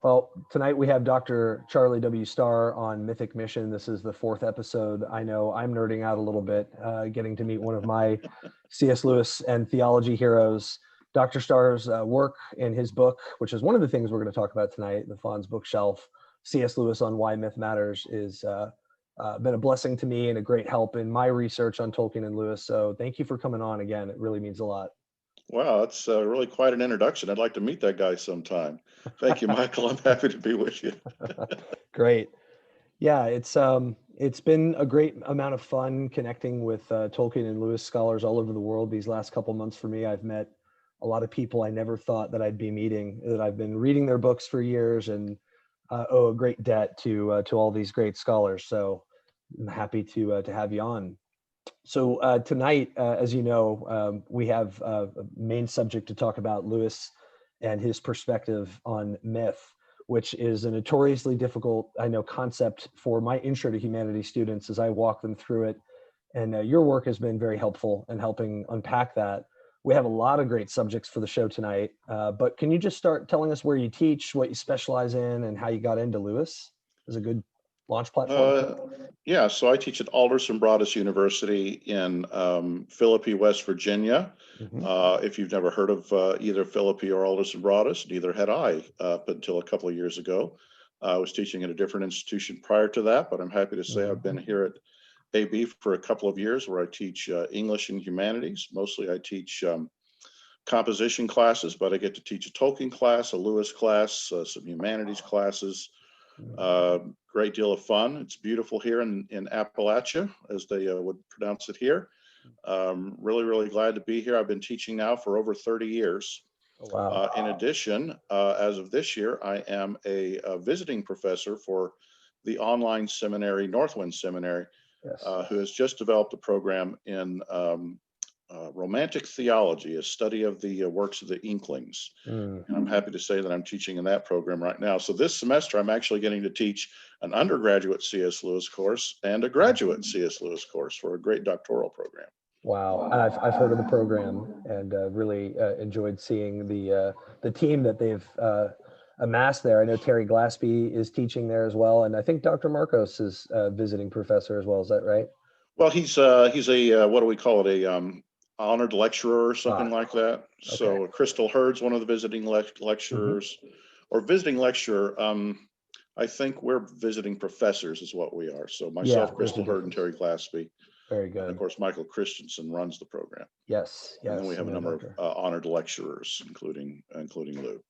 Well, tonight we have Dr. Charlie W. Starr on Mythic Mission. This is the fourth episode. I know I'm nerding out a little bit, getting to meet one of my C.S. Lewis and theology heroes. Dr. Starr's work in his book, which is one of the things we're going to talk about tonight, the Faun's bookshelf, C.S. Lewis on Why Myth Matters, is been a blessing to me and a great help in my research on Tolkien and Lewis. So thank you for coming on again. It really means a lot. Wow, that's really quite an introduction. I'd like to meet that guy sometime. Thank you, Michael. I'm happy to be with you. Great. Yeah, it's been a great amount of fun connecting with Tolkien and Lewis scholars all over the world these last couple months. For me, I've met a lot of people I never thought that I'd be meeting, that I've been reading their books for years and owe a great debt to all these great scholars. So I'm happy to have you on. So tonight, as you know, we have a main subject to talk about, Lewis and his perspective on myth, which is a notoriously difficult, I know, concept for my intro to humanities students as I walk them through it. And your work has been very helpful in helping unpack that. We have a lot of great subjects for the show tonight, but can you just start telling us where you teach, what you specialize in, and how you got into Lewis as a good launch platform? Yeah, so I teach at Alderson Broaddus University in Philippi, West Virginia. Mhm. If you've never heard of either Philippi or Alderson Broaddus, neither had I up until a couple of years ago. I was teaching at a different institution prior to that, but I'm happy to say I've been here at AB for a couple of years where I teach English and humanities. Mostly I teach composition classes, but I get to teach a Tolkien class, a Lewis class, some humanities classes. Great deal of fun. It's beautiful here in Appalachia, as they would pronounce it here. Really, really glad to be here. I've been teaching now for over 30 years. Oh, wow. In addition, as of this year, I am a visiting professor for the online seminary, Northwind Seminary, Yes. who has just developed a program in romantic theology, a study of the works of the Inklings. Mm. And I'm happy to say that I'm teaching in that program right now. So this semester, I'm actually getting to teach an undergraduate C.S. Lewis course and a graduate C.S. Lewis course for a great doctoral program. Wow, I've heard of the program and really enjoyed seeing the team that they've amassed there. I know Terry Glaspie is teaching there as well, and I think Dr. Markos is visiting professor as well. Is that right? Well, he's a what do we call it, a honored lecturer or something Ah, like that. okay. So Crystal Hurd's one of the visiting Hmm. lecturers, or visiting lecturer. I think we're visiting professors is what we are. So Yeah, myself, there's a Crystal Hurd, and difference. Terry Glaspie, Very and of good. course Michael Christensen runs the program. Yes, And then we yes, I have a know, number of Doctor. honored lecturers, including Lou.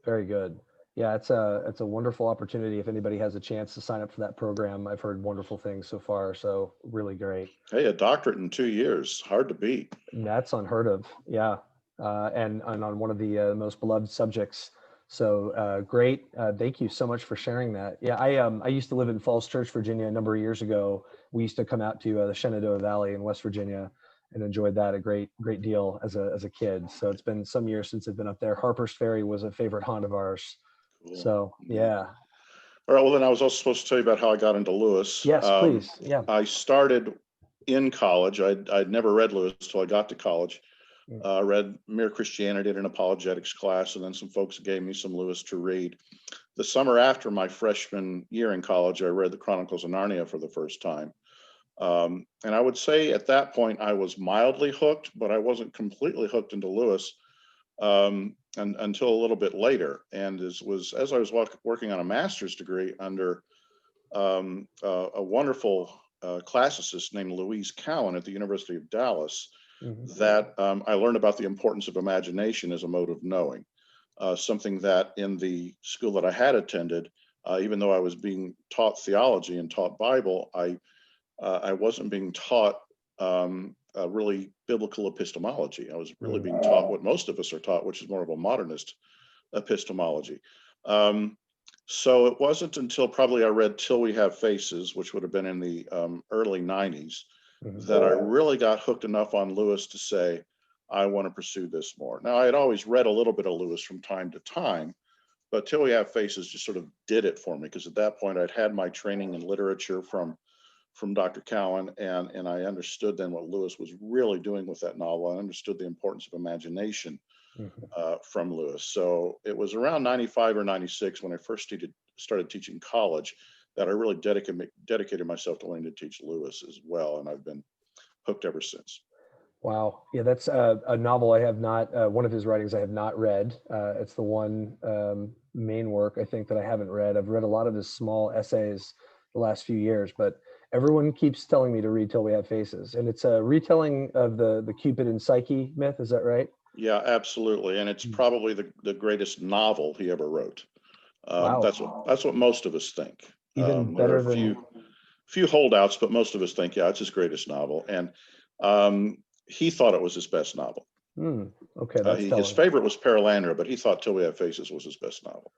Very good. Yeah, it's a wonderful opportunity. If anybody has a chance to sign up for that program, I've heard wonderful things so far. So really great. Hey, a doctorate in 2 years, hard to beat. That's unheard of. Yeah. And on one of the most beloved subjects. So great. Thank you so much for sharing that. Yeah, I used to live in Falls Church, Virginia a number of years ago. We used to come out to the Shenandoah Valley in West Virginia and enjoyed that a great deal as a kid. So it's been some years since I've been up there. Harper's Ferry was a favorite haunt of ours. Cool. So Yeah. yeah. All right. Well, then I was also supposed to tell you about how I got into Lewis. Yes, please. Yeah. I started in college. I'd never read Lewis until I got to college. Mm. Read Mere Christianity in an apologetics class, and then some folks gave me some Lewis to read. The summer after my freshman year in college, I read the Chronicles of Narnia for the first time. And I would say at that point I was mildly hooked, but I wasn't completely hooked into Lewis and until a little bit later. And as I was working on a master's degree under a wonderful classicist named Louise Cowan at the University of Dallas, Mhm. that I learned about the importance of imagination as a mode of knowing. Something that in the school that I had attended, even though I was being taught theology and taught Bible, I wasn't being taught really biblical epistemology. I was really being taught what most of us are taught, which is more of a modernist epistemology. Um, so it wasn't until probably I read Till We Have Faces, which would have been in the early 90s, Mhm. that I really got hooked enough on Lewis to say, I want to pursue this more. Now, I had always read a little bit of Lewis from time to time, but Till We Have Faces just sort of did it for me, because at that point I'd had my training in literature from Dr. Cowan, and I understood then what Lewis was really doing with that novel. I understood the importance of imagination Mhm. from Lewis. So it was around 95 or 96 when I first started teaching college that I really dedicated myself to learning to teach Lewis as well. And I've been hooked ever since. Wow. Yeah, that's a novel I have not, one of his writings I have not read. It's the one main work I think that I haven't read. I've read a lot of his small essays the last few years, but everyone keeps telling me to read Till We Have Faces. And it's a retelling of the Cupid and Psyche myth. Is that right? Yeah, absolutely. And it's Mm. probably the greatest novel he ever wrote. Wow. That's what most of us think. Even There are better a than, few holdouts, but most of us think, yeah, it's his greatest novel. And he thought it was his best novel. Okay, that's His telling. favorite was Paralandra, but he thought Till We Have Faces was his best novel.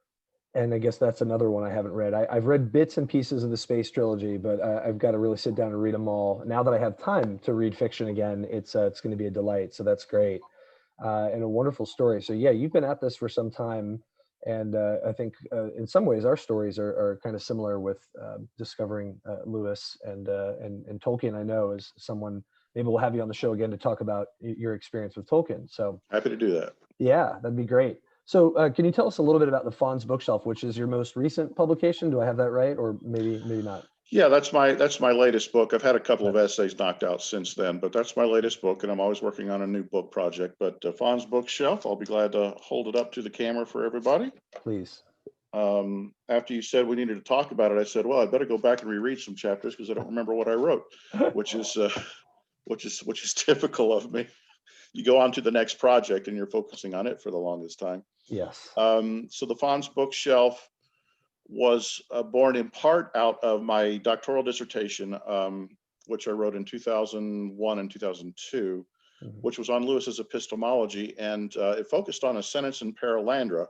And I guess that's another one I haven't read. I've read bits and pieces of the space trilogy, but I've got to really sit down and read them all. Now that I have time to read fiction again, it's going to be a delight. So that's great, and a wonderful story. So yeah, you've been at this for some time, and I think in some ways our stories are kind of similar with discovering Lewis and Tolkien. I know as someone, maybe we'll have you on the show again to talk about your experience with Tolkien. So Happy to do that. yeah, that'd be great. So, can you tell us a little bit about the Faun's Bookshelf, which is your most recent publication? Do I have that right, or maybe not? Yeah, that's my latest book. I've had a couple Okay, of essays knocked out since then, but that's my latest book, and I'm always working on a new book project. But Faun's Bookshelf, I'll be glad to hold it up to the camera for everybody. please. After you said we needed to talk about it, I said, well, I better go back and reread some chapters because I don't remember what I wrote, which is which is typical of me. You go on to the next project and you're focusing on it for the longest time. Yes. So the Faun's Bookshelf was born in part out of my doctoral dissertation, which I wrote in 2001 and 2002, Mhm. which was on Lewis's epistemology, and it focused on a sentence in Paralandra.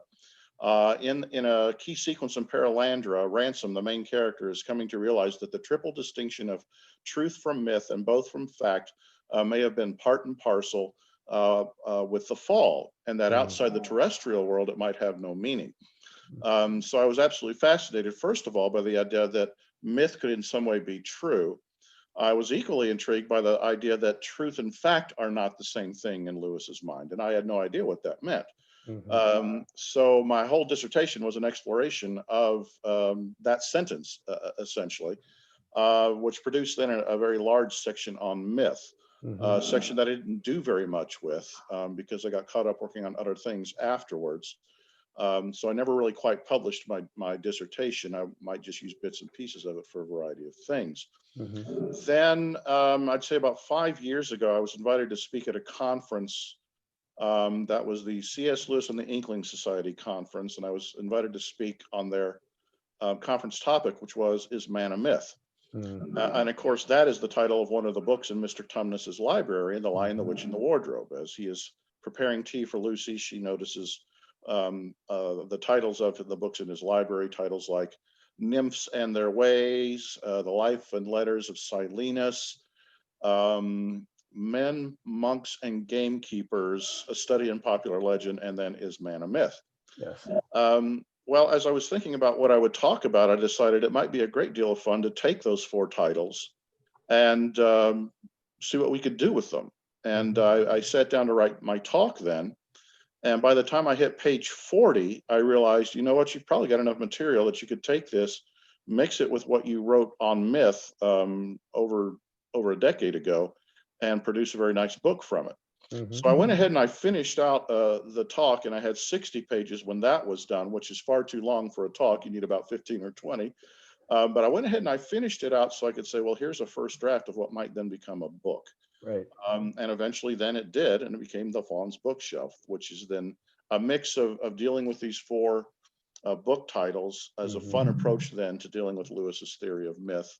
In a key sequence in Paralandra, Ransom, the main character, is coming to realize that the triple distinction of truth from myth and both from fact may have been part and parcel with the fall, and that Mm. outside the terrestrial world it might have no meaning. So I was absolutely fascinated, first of all, by the idea that myth could in some way be true. I was equally intrigued by the idea that truth and fact are not the same thing in Lewis's mind, and I had no idea what that meant. Mhm. So my whole dissertation was an exploration of that sentence, essentially, which produced then a very large section on myth, Mhm. a section that I didn't do very much with because I got caught up working on other things afterwards. So I never really quite published my dissertation. I might just use bits and pieces of it for a variety of things. Mhm. Then I'd say about 5 years ago, I was invited to speak at a conference that was the C.S. Lewis and the Inkling Society conference, and I was invited to speak on their conference topic, which was "Is Man a Myth?" Mm. And of course, that is the title of one of the books in Mr. Tumnus's library, "The Lion, the Mhm. Witch, and the Wardrobe." As he is preparing tea for Lucy, she notices the titles of the books in his library, titles like "Nymphs and Their Ways," "The Life and Letters of Silenus," um, "Men, Monks, and Gamekeepers, A Study in Popular Legend," and then "Is Man a Myth?" Yes. Well, as I was thinking about what I would talk about, I decided it might be a great deal of fun to take those four titles and see what we could do with them. And Mhm. I sat down to write my talk then. And by the time I hit page 40, I realized, you know what, you've probably got enough material that you could take this, mix it with what you wrote on myth over a decade ago, and produce a very nice book from it. So I Mhm. went ahead and I finished out the talk, and I had 60 pages when that was done, which is far too long for a talk. You need about 15 or 20. But I went ahead and I finished it out so I could say, well, here's a first draft of what might then become a book. Right. And eventually then it did, and it became the Faun's Bookshelf, which is then a mix of dealing with these four book titles as a fun Mhm. approach then to dealing with Lewis's theory of myth,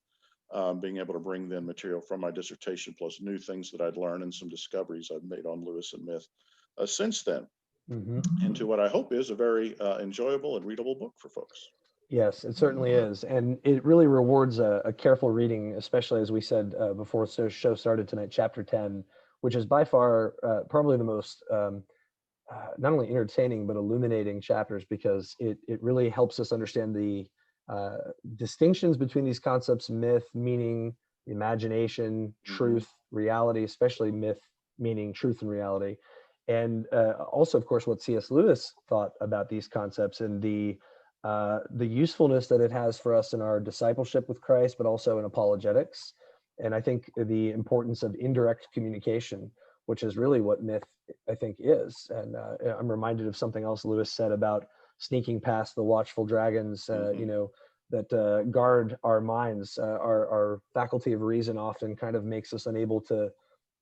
being able to bring then material from my dissertation plus new things that I'd learned and some discoveries I've made on Lewis and myth since then Mhm. into what I hope is a very enjoyable and readable book for folks. Yes, it certainly is, and it really rewards a careful reading, especially as we said before the show started tonight. Chapter 10, which is by far probably the most not only entertaining but illuminating chapters, because it really helps us understand the uh, distinctions between these concepts: myth meaning imagination, Mm-hmm. truth, reality, especially myth meaning truth and reality. and also, of course, what C.S. Lewis thought about these concepts and the usefulness that it has for us in our discipleship with Christ, but also in apologetics. And I think the importance of indirect communication, which is really what myth, I think, is. And I'm reminded of something else Lewis said about sneaking past the watchful dragons, that guard our minds. Our faculty of reason often kind of makes us unable to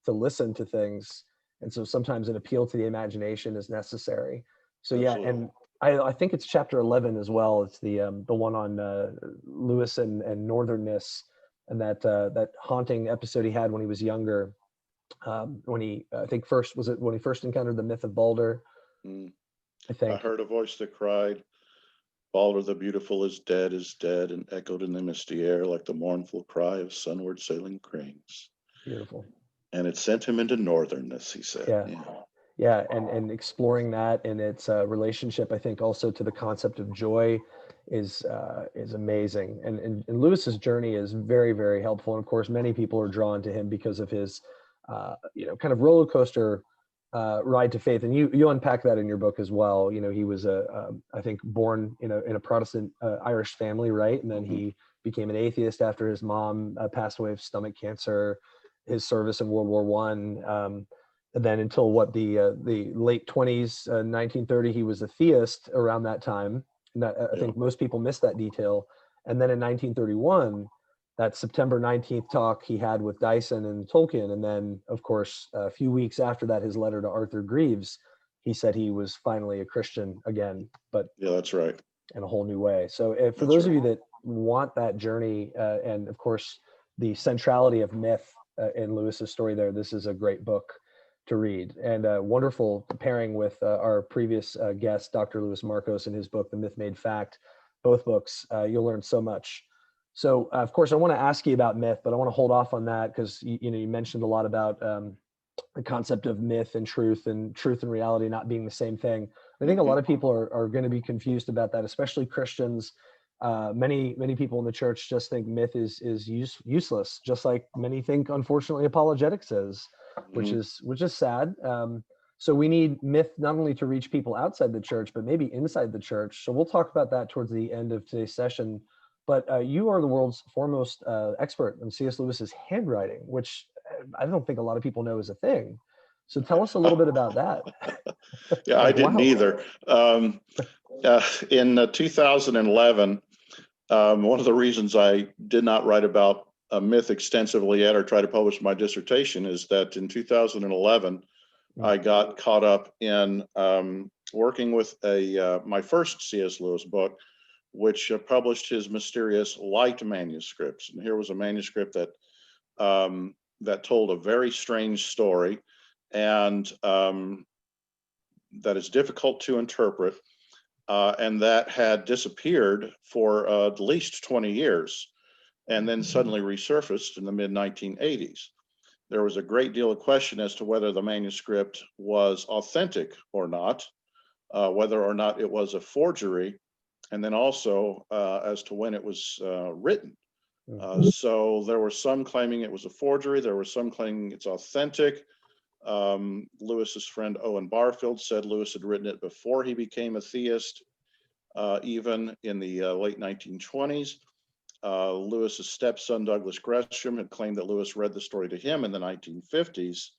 listen to things, and so sometimes an appeal to the imagination is necessary. So yeah, Absolutely. and I think it's chapter 11 as well. It's the one on Lewis and northernness, and that haunting episode he had when he was younger. When he, I think first was it when he first encountered the myth of Balder. Mm. I I think. heard a voice that cried, Balder the beautiful is dead, and echoed in the misty air like the mournful cry of sunward sailing cranes. Beautiful. And it sent him into northernness, he said. Yeah. Yeah. Yeah, and exploring that and its relationship, I think, also to the concept of joy is amazing. And Lewis's journey is very, very helpful. And of course, many people are drawn to him because of his kind of roller coaster ride to faith. And you unpack that in your book as well. You know, he was I think born in a Protestant Irish family, right? And then Mm-hmm. he became an atheist after his mom passed away of stomach cancer. His service in World War One. And then until the late 20s, 1930, he was a theist around that time. And that, I Yeah. think most people miss that detail. And then in 1931, that September 19th talk he had with Dyson and Tolkien. And then, of course, a few weeks after that, his letter to Arthur Greeves, he said he was finally a Christian again, but Yeah, that's right. in a whole new way. So for That's those of right. you that want that journey, and of course, the centrality of myth in Lewis's story there, this is a great book to read, and wonderful pairing with our previous guest, Dr. Louis Markos, and his book, The Myth Made Fact. Both books, you'll learn so much. So, of course, I want to ask you about myth, but I want to hold off on that because you mentioned a lot about the concept of myth and truth and reality not being the same thing. I think a Mm-hmm. lot of people are going to be confused about that, especially Christians. Many people in the church just think myth is useless, just like many think, unfortunately, apologetics is, which Mm-hmm. is sad. So we need myth not only to reach people outside the church, but maybe inside the church. So we'll talk about that towards the end of today's session. But you are the world's foremost expert on C.S. Lewis's handwriting, which I don't think a lot of people know is a thing. So tell us a little bit about that. Yeah, I Like, didn't wow. either. In 2011, one of the reasons I did not write about a myth extensively yet or try to publish my dissertation is that in 2011, Mm. I got caught up in working with my first C.S. Lewis book, which published his mysterious Light manuscripts. And here was a manuscript that told a very strange story, and that is difficult to interpret, and that had disappeared for at least 20 years, and then suddenly resurfaced in the mid 1980s. There was a great deal of question as to whether the manuscript was authentic or not, whether or not it was a forgery, and then also as to when it was written. So there were some claiming it was a forgery. There were some claiming it's authentic. Lewis's friend Owen Barfield said Lewis had written it before he became a theist, even in the late 1920s. Lewis's stepson, Douglas Gresham, had claimed that Lewis read the story to him in the 1950s.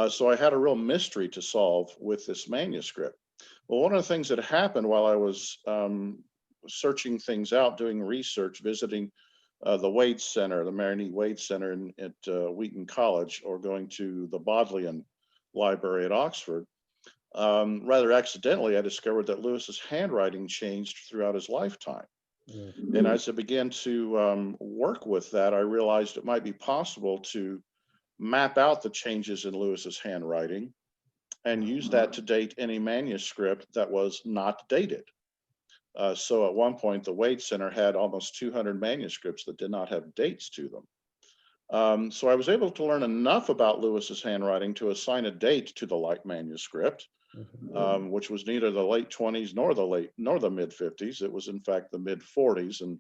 So I had a real mystery to solve with this manuscript. Well, one of the things that happened while I was searching things out, doing research, visiting the Wade Center, the Mary Neat Wade Center at Wheaton College, or going to the Bodleian Library at Oxford, rather accidentally, I discovered that Lewis's handwriting changed throughout his lifetime. And as I began to work with that, I realized it might be possible to map out the changes in Lewis's handwriting and use that to date any manuscript that was not dated. So at one point, the Wade Center had almost 200 manuscripts that did not have dates to them. So I was able to learn enough about Lewis's handwriting to assign a date to the Light manuscript, which was neither the late 20s nor the mid 50s. It was in fact the mid 40s. And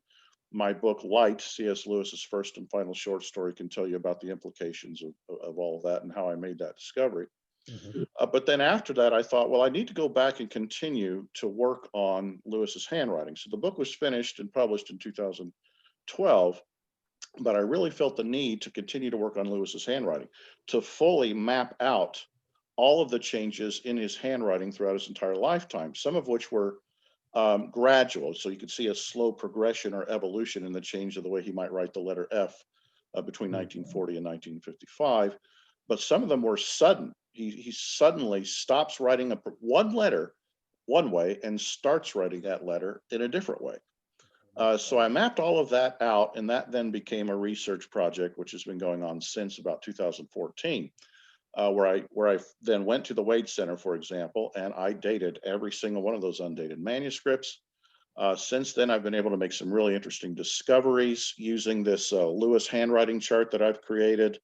my book Light, C.S. Lewis's first and final short story, can tell you about the implications of all of that and how I made that discovery. Mhm. But then after that, I thought, well, I need to go back and continue to work on Lewis's handwriting. So the book was finished and published in 2012, but I really felt the need to continue to work on Lewis's handwriting, to fully map out all of the changes in his handwriting throughout his entire lifetime, some of which were gradual. So you could see a slow progression or evolution in the change of the way he might write the letter F between 1940 and 1955. But some of them were sudden. He suddenly stops writing one letter one way and starts writing that letter in a different way. So I mapped all of that out, and that then became a research project, which has been going on since about 2014, where I then went to the Wade Center, for example, and I dated every single one of those undated manuscripts. Since then, I've been able to make some really interesting discoveries using this Lewis handwriting chart that I've created.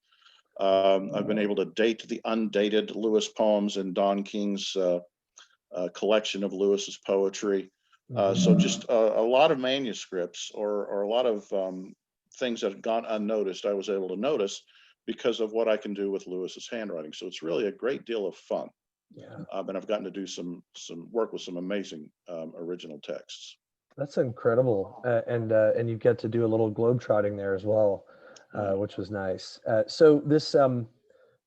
I've been able to date the undated Lewis poems in Don King's collection of Lewis's poetry. So just a lot of manuscripts or a lot of things that have gone unnoticed, I was able to notice because of what I can do with Lewis's handwriting. So it's really a great deal of fun. Yeah. And I've gotten to do some work with some amazing original texts. That's incredible. And you get to do a little globetrotting there as well, which was nice. So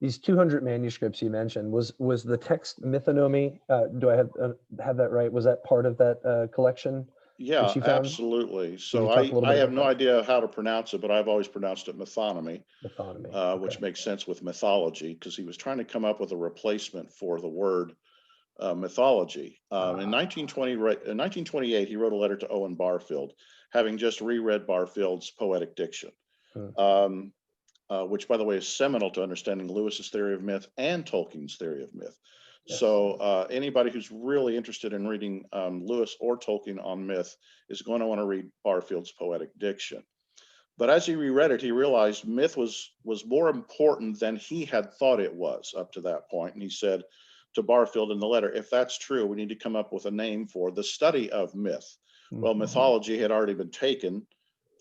these 200 manuscripts you mentioned, was the text Mythinomy, do I have that right? Was that part of that collection that Yeah, you found? absolutely. Can you So talk a little I bit have about no that? idea how to pronounce it, but I've always pronounced it Mythonymy, Mythinomy. which Okay. makes sense with mythology, because he was trying to come up with a replacement for the word mythology. In 1928, he wrote a letter to Owen Barfield, having just reread Barfield's poetic diction, Hmm. which, by the way, is seminal to understanding Lewis's theory of myth and Tolkien's theory of myth. Yes. So anybody who's really interested in reading Lewis or Tolkien on myth is going to want to read Barfield's poetic diction. But as he reread it, he realized myth was more important than he had thought it was up to that point. And he said to Barfield in the letter, if that's true, we need to come up with a name for the study of myth. Well, mythology had already been taken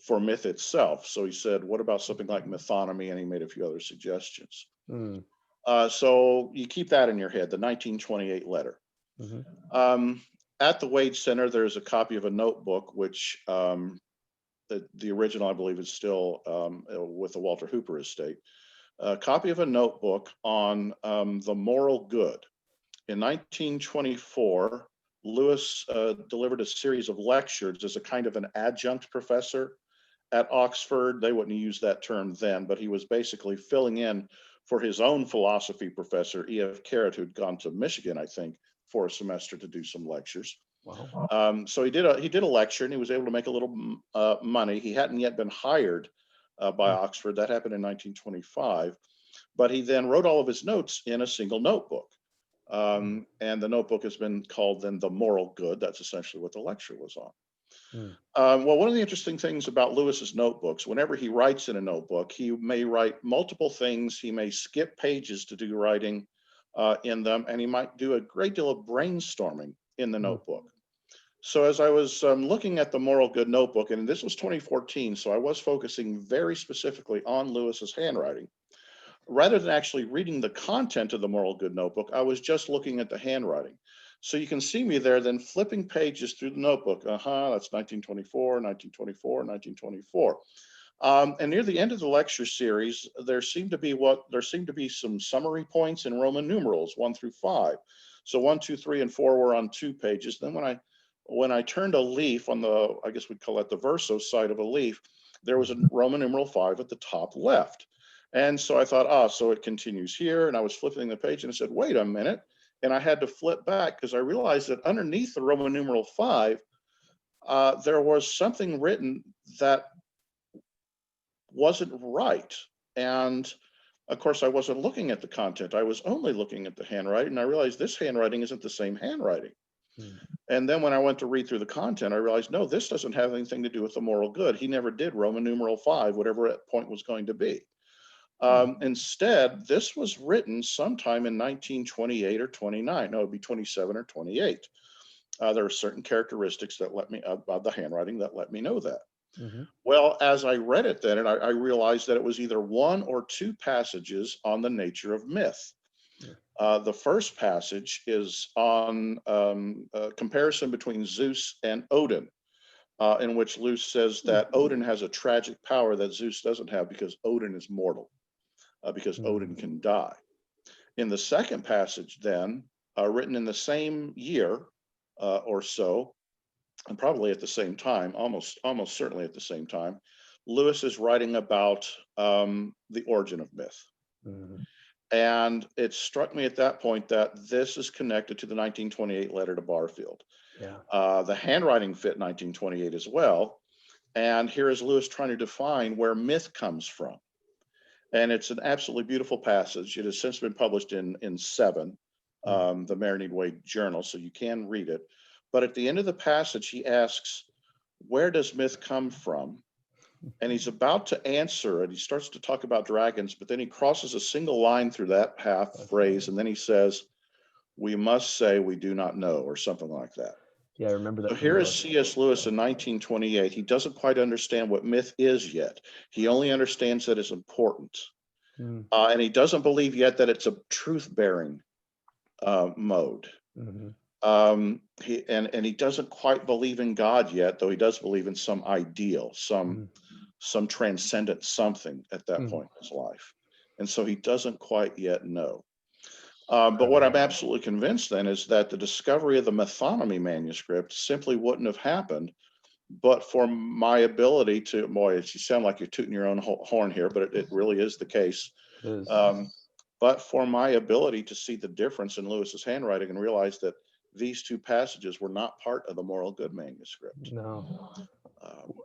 for myth itself. So he said, what about something like mythonymy? And he made a few other suggestions. Mm-hmm. So you keep that in your head, the 1928 letter. Mm-hmm. At the Wade Center, there's a copy of a notebook, which the original, I believe, is still with the Walter Hooper estate. A copy of a notebook on the moral good. In 1924, Lewis delivered a series of lectures as a kind of an adjunct professor at Oxford. They wouldn't use that term then, but he was basically filling in for his own philosophy professor, E.F. Carrot, who'd gone to Michigan, I think, for a semester to do some lectures. Wow. So he did a lecture, and he was able to make a little money. He hadn't yet been hired by Oxford. That happened in 1925. But he then wrote all of his notes in a single notebook. And the notebook has been called then The Moral Good. That's essentially what the lecture was on. Well, one of the interesting things about Lewis's notebooks, whenever he writes in a notebook, he may write multiple things. He may skip pages to do writing in them, and he might do a great deal of brainstorming in the notebook. So as I was looking at the Moral Good notebook, and this was 2014, so I was focusing very specifically on Lewis's handwriting. Rather than actually reading the content of the Moral Good notebook, I was just looking at the handwriting. So you can see me there then flipping pages through the notebook. That's 1924, 1924, 1924. And near the end of the lecture series, there seemed to be some summary points in Roman numerals 1 through 5. So 1, 2, 3, and 4 were on 2 pages. Then when I turned a leaf on the, I guess we'd call that the verso side of a leaf, there was a Roman numeral 5 at the top left. And so I thought, so it continues here. And I was flipping the page and I said, wait a minute. And I had to flip back because I realized that underneath the Roman numeral 5, there was something written that wasn't right. And of course, I wasn't looking at the content. I was only looking at the handwriting. And I realized this handwriting isn't the same handwriting. And then when I went to read through the content, I realized, no, this doesn't have anything to do with the moral good. He never did Roman numeral 5, whatever that point was going to be. Instead, this was written sometime in 1928 or 29. No, it'd be 27 or 28. There are certain characteristics that let me about the handwriting that let me know that. Well, as I read it then, and I realized that it was either 1 or 2 passages on the nature of myth. The first passage is on a comparison between Zeus and Odin, in which Lewis says that Odin has a tragic power that Zeus doesn't have because Odin is mortal, because Odin can die. In the second passage, then, written in the same year or so, and probably at the same time, almost certainly at the same time, Lewis is writing about the origin of myth. And it struck me at that point that this is connected to the 1928 letter to Barfield. The handwriting fit 1928 as well. And here is Lewis trying to define where myth comes from. And it's an absolutely beautiful passage. It has since been published in Seven, the Marinade Way Journal, so you can read it. But at the end of the passage, he asks, where does myth come from? And he's about to answer it. He starts to talk about dragons, but then he crosses a single line through that phrase. And then he says, we must say we do not know, or something like that. Yeah, I remember that. So here is C.S. Lewis in 1928. He doesn't quite understand what myth is yet. He only understands that it's important. And he doesn't believe yet that it's a truth-bearing mode. He doesn't quite believe in God yet, though he does believe in some ideal, some transcendent something at that point in his life. And so he doesn't quite yet know. But what I'm absolutely convinced then is that the discovery of the Metonymy manuscript simply wouldn't have happened but for my ability to, boy, you sound like you're tooting your own horn here, but it really is the case. But for my ability to see the difference in Lewis's handwriting and realize that these two passages were not part of the Moral Good manuscript.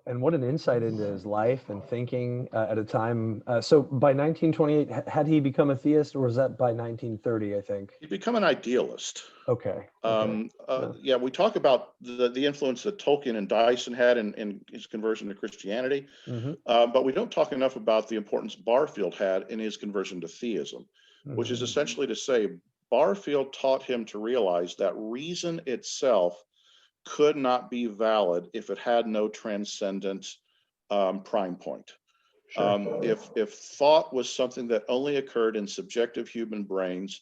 And what an insight into his life and thinking at a time. So by 1928, had he become a theist, or was that by 1930, I think? He'd become an idealist. Okay. Yeah, we talk about the influence that Tolkien and Dyson had in his conversion to Christianity, but we don't talk enough about the importance Barfield had in his conversion to theism, which is essentially to say Barfield taught him to realize that reason itself could not be valid if it had no transcendent prime point. If thought was something that only occurred in subjective human brains,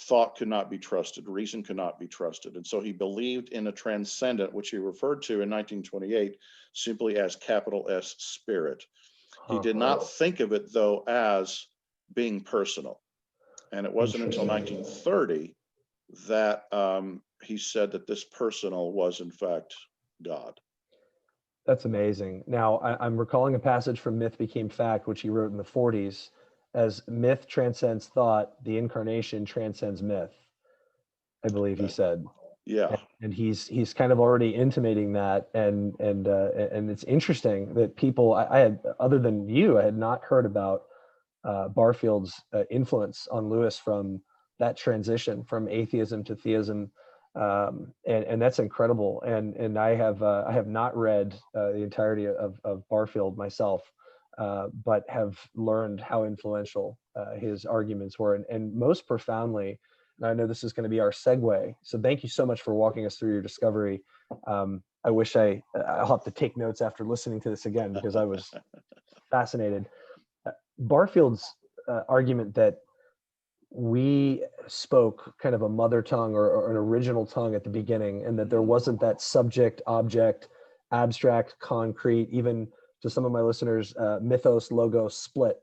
thought could not be trusted, reason could not be trusted. And so he believed in a transcendent, which he referred to in 1928 simply as capital S spirit. He did not think of it, though, as being personal. And it wasn't until 1930 that he said that this personal was, in fact, God. That's amazing. Now, I'm recalling a passage from Myth Became Fact, which he wrote in the 40s, as myth transcends thought, the incarnation transcends myth, I believe he said. Yeah. And he's kind of already intimating that. And it's interesting that people, I had, other than you, I had not heard about Barfield's influence on Lewis from that transition from atheism to theism, and that's incredible. And I have not read the entirety of Barfield myself, but have learned how influential his arguments were, and most profoundly. And I know this is going to be our segue. So thank you so much for walking us through your discovery. I wish I'll have to take notes after listening to this again because I was fascinated. Barfield's argument that we spoke kind of a mother tongue or an original tongue at the beginning, and that there wasn't that subject, object, abstract, concrete, even to some of my listeners, mythos, logos split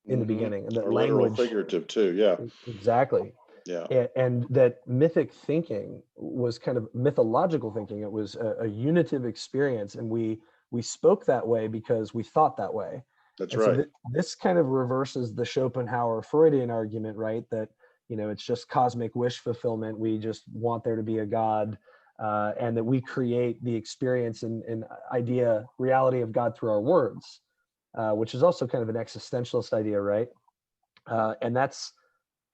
in the beginning. And that or language, literal, figurative too, yeah. Exactly. Yeah. And that mythic thinking was kind of mythological thinking. It was a unitive experience, and we spoke that way because we thought that way. That's and right. So this kind of reverses the Schopenhauer Freudian argument, right? That, it's just cosmic wish fulfillment. We just want there to be a God, and that we create the experience and idea, reality of God through our words, which is also kind of an existentialist idea, right? And that's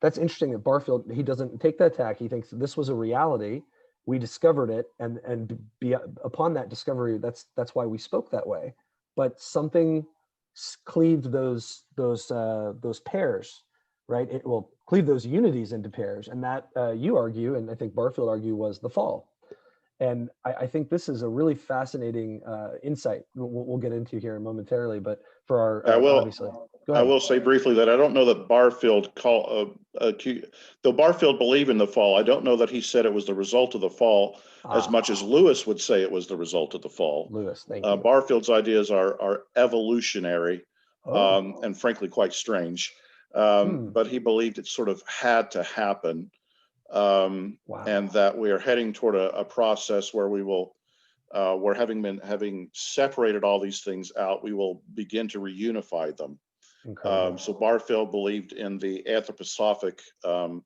interesting that Barfield, he doesn't take that tack. He thinks this was a reality. We discovered it, and upon that discovery, that's why we spoke that way. But something cleaved those pairs, right? It will cleave those unities into pairs, and that you argue, and I think Barfield argue, was the fall. And I think this is a really fascinating insight we'll get into here momentarily, but for our, I will. obviously, go I ahead. will say briefly that I don't know that Barfield though Barfield believed in the fall. I don't know that he said it was the result of the fall as much as Lewis would say it was the result of the fall. Lewis, thank you. Barfield's ideas are evolutionary, Oh. and frankly quite strange. Hmm. But he believed it sort of had to happen, and Wow. that we are heading toward a process where we will, where having separated all these things out, we will begin to reunify them. Incredible. So Barfield believed in the anthroposophic Mhm.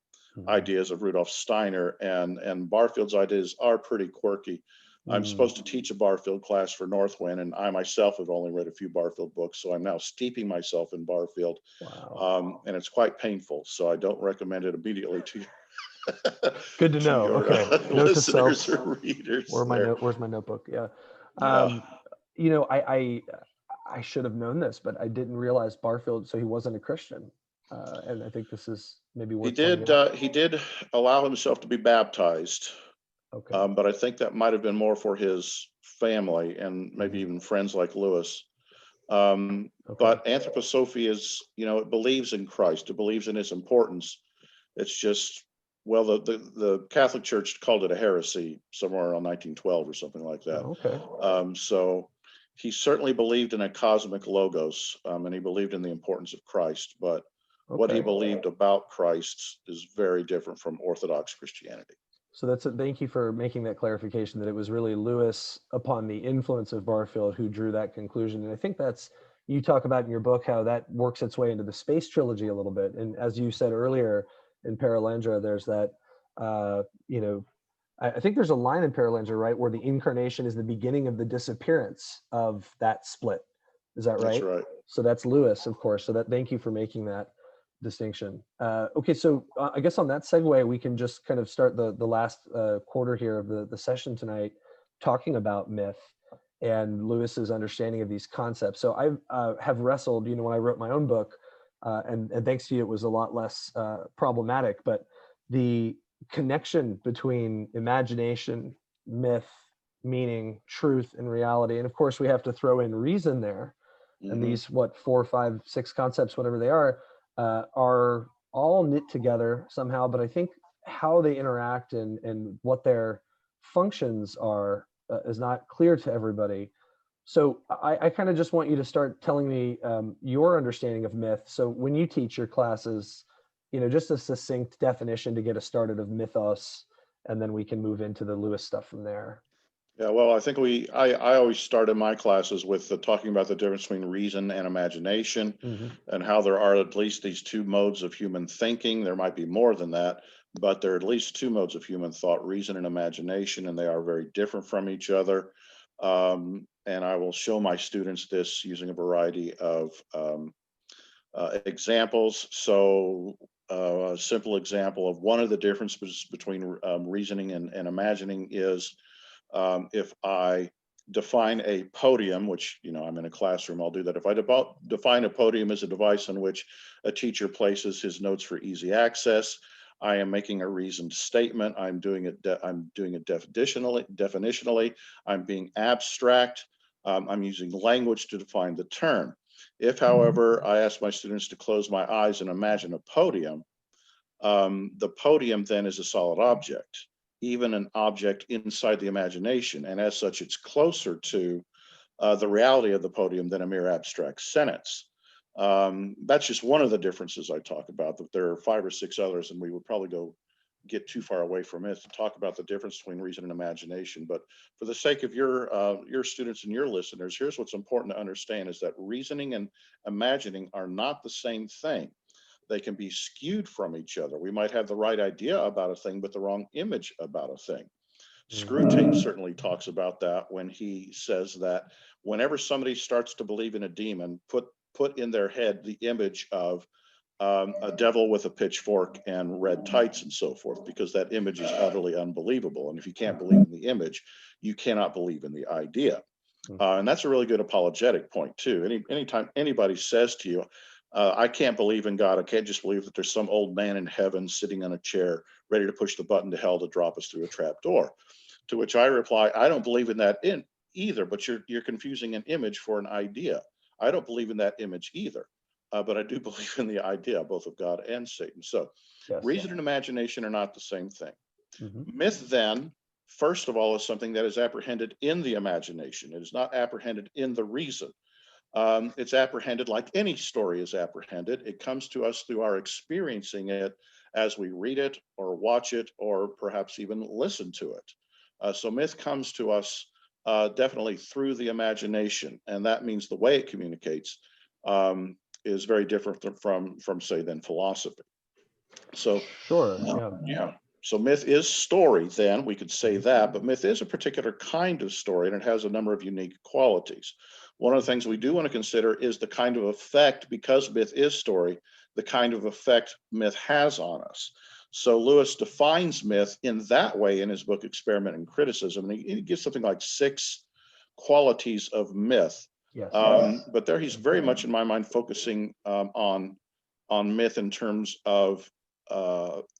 ideas of Rudolf Steiner, and Barfield's ideas are pretty quirky. I'm Mm. supposed to teach a Barfield class for Northwind, and I myself have only read a few Barfield books, so I'm now steeping myself in Barfield, Wow. and it's quite painful. So I don't recommend it immediately to Good to to know. your Okay. Note to listeners self. or readers. Where's my notebook? Yeah. Yeah, Um, I should have known this, but I didn't realize Barfield, so he wasn't a Christian. And I think this is maybe he worth pointing did. out. He did allow himself to be baptized. Okay. But I think that might have been more for his family and maybe Mhm. even friends like Lewis. Okay. But anthroposophy is, it believes in Christ. It believes in his importance. It's just, well, the Catholic Church called it a heresy somewhere around 1912 or something like that. Oh, okay. So he certainly believed in a cosmic logos, and he believed in the importance of Christ. But what he Okay. believed about Christ is very different from Orthodox Christianity. So thank you for making that clarification that it was really Lewis, upon the influence of Barfield, who drew that conclusion. And I think you talk about in your book how that works its way into the space trilogy a little bit. And as you said earlier in Paralandra, there's that, uh, you know, I think there's a line in Paralandra, right, where the incarnation is the beginning of the disappearance of that split. Is that That's right? right. So that's Lewis, of course. So thank you for making that distinction. Okay, so I guess on that segue, we can just kind of start the last quarter here of the session tonight, talking about myth and Lewis's understanding of these concepts. So I have wrestled, when I wrote my own book, and thanks to you, it was a lot less problematic. But the connection between imagination, myth, meaning, truth, and reality, and of course we have to throw in reason there, and Mm-hmm. these 4, 5, 6 concepts, whatever they are all knit together somehow. But I think how they interact and what their functions are is not clear to everybody. So I kind of just want you to start telling me your understanding of myth. So when you teach your classes, just a succinct definition to get us started of mythos, and then we can move into the Lewis stuff from there. Yeah, well, I think I always started my classes with talking about the difference between reason and imagination, Hmm. and how there are at least these two modes of human thinking. There might be more than that, but there are at least two modes of human thought, reason and imagination, and they are very different from each other. And I will show my students this using a variety of examples. So a simple example of one of the differences between reasoning and imagining is, if I define a podium, which, I'm in a classroom, I'll do that. If I define a podium as a device on which a teacher places his notes for easy access, I am making a reasoned statement. I'm doing it definitionally. I'm being abstract. I'm using language to define the term. If, however, I ask my students to close my eyes and imagine a podium, the podium then is a solid object, even an object inside the imagination. And as such, it's closer to the reality of the podium than a mere abstract sentence. That's just one of the differences I talk about. That there are 5 or 6 others, and we would probably get too far away from it to talk about the difference between reason and imagination. But for the sake of your students and your listeners, here's what's important to understand: is that reasoning and imagining are not the same thing. They can be skewed from each other. We might have the right idea about a thing, but the wrong image about a thing. Screwtape Mhm. certainly talks about that when he says that whenever somebody starts to believe in a demon, put in their head the image of a devil with a pitchfork and red tights and so forth, because that image is utterly unbelievable. And if you can't believe in the image, you cannot believe in the idea. And that's a really good apologetic point too. Anytime anybody says to you, I can't believe in God, I can't just believe that there's some old man in heaven sitting on a chair ready to push the button to hell to drop us through a trap door. To which I reply, I don't believe in that either, but you're confusing an image for an idea. I don't believe in that image either, but I do believe in the idea, both of God and Satan. So Yes. reason and imagination are not the same thing. Mm-hmm. Myth, then, first of all, is something that is apprehended in the imagination. It is not apprehended in the reason. It's apprehended like any story is apprehended. It comes to us through our experiencing it as we read it or watch it or perhaps even listen to it. So myth comes to us definitely through the imagination, and that means the way it communicates is very different from say, than philosophy. So, Sure. Yeah. yeah. So myth is story, then we could say that, but myth is a particular kind of story, and it has a number of unique qualities. One of the things we do want to consider is the kind of effect, because myth is story, the kind of effect myth has on us. So Lewis defines myth in that way in his book Experiment and Criticism, and he gives something like 6 qualities of myth. Yes. But there he's very much, in my mind, focusing on myth in terms of